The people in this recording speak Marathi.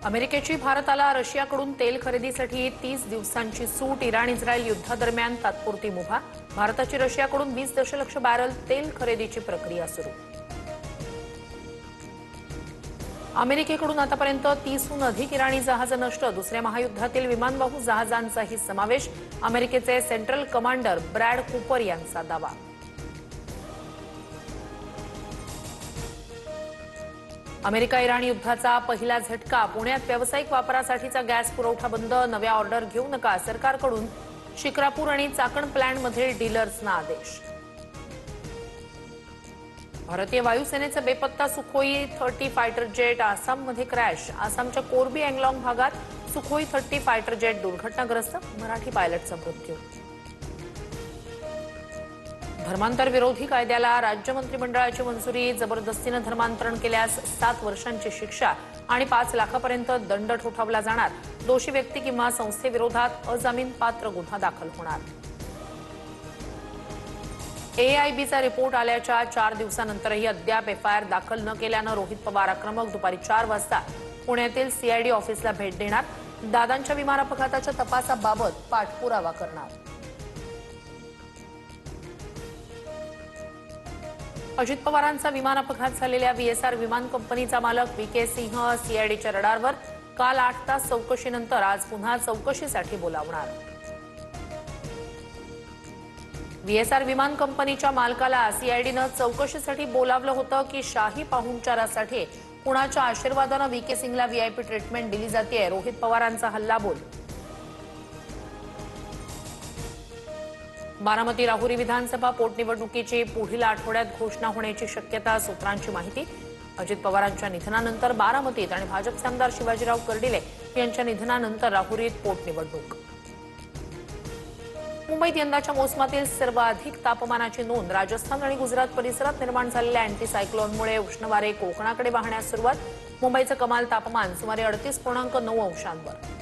अमेरिकेची भारताला रशियाकडून तेल खरेदीसाठी 30 दिवसांची सूट. इराण-इस्रायल युद्धादरम्यान तात्पुरती मुभा. भारताची रशियाकडून 20 दशलक्ष बॅरल तेल खरेदीची प्रक्रिया सुरू. अमेरिकेकडून आतापर्यंत 30हून अधिक इराणी जहाजं नष्ट. दुसऱ्या महायुद्धातील विमानवाहू जहाजांचाही समावेश. अमेरिकेचे सेंट्रल कमांडर ब्रॅड कूपर यांचा दावा. अमेरिका इराण युद्धाचा पहिला झटका. पुण्यात व्यावसायिक वापरासाठीचा गॅस पुरवठा बंद. नव्या ऑर्डर घेऊ नका. सरकारकडून शिक्रापूर आणि चाकण प्लॅंटमधील डीलर्सना आदेश. भारतीय वायुसेनेचे बेपत्ता सुखोई 30 फायटर जेट आसाममध्ये क्रॅश. आसामच्या कोर्बी अँगलाँग भागात सुखोई 30 फायटर जेट दुर्घटनाग्रस्त. मराठी पायलटचा मृत्यू. धर्मांतर विरोधी कायद्याला राज्य मंत्रिमंडळाची मंजुरी. जबरदस्तीनं धर्मांतरण केल्यास 7 वर्षांची शिक्षा आणि 5 लाखांपर्यंत दंड ठोठावला जाणार. दोषी व्यक्ती किंवा संस्थेविरोधात अजामीनपात्र गुन्हा दाखल होणार. एआयबीचा रिपोर्ट आल्याच्या 4 दिवसांनंतरही अद्याप एफआयआर दाखल न केल्यानं रोहित पवार आक्रमक. दुपारी 4 वाजता पुण्यातील सीआयडी ऑफिसला भेट देणार. दादांच्या विमान अपघाताच्या तपासाबाबत पाठपुरावा करणार. अजित पवारांचा विमान अपघात झालेल्या व्हीएसआर विमान कंपनीचा मालक व्हीके सिंह सीआयडीच्या रडारवर. काल 8 तास चौकशीनंतर आज पुन्हा चौकशीसाठी बोलावणार. व्हीएसआर विमान कंपनीच्या मालकाला सीआयडीनं चौकशीसाठी बोलावलं होतं की शाही पाहुणचारासाठी कुणाच्या आशीर्वादानं व्हीके सिंगला व्हीआयपी ट्रीटमेंट दिली जाते. रोहित पवारांचा हल्लाबोल. बारामती राहुरी विधानसभा पोटनिवडणुकीची पुढील आठवड्यात घोषणा होण्याची शक्यता. सूत्रांची माहिती. अजित पवारांच्या निधनानंतर बारामतीत आणि भाजपचे आमदार शिवाजीराव कर्डिले यांच्या निधनानंतर राहुरीत पोटनिवडणूक. मुंबईत यंदाच्या मोसमातील सर्वाधिक तापमानाची नोंद. राजस्थान आणि गुजरात परिसरात निर्माण झालेल्या अँटी सायक्लोनमुळे उष्ण वारे कोकणाकडे वाहण्यास सुरुवात. मुंबईचं कमाल तापमान सुमारे 38.9 अंशांवर.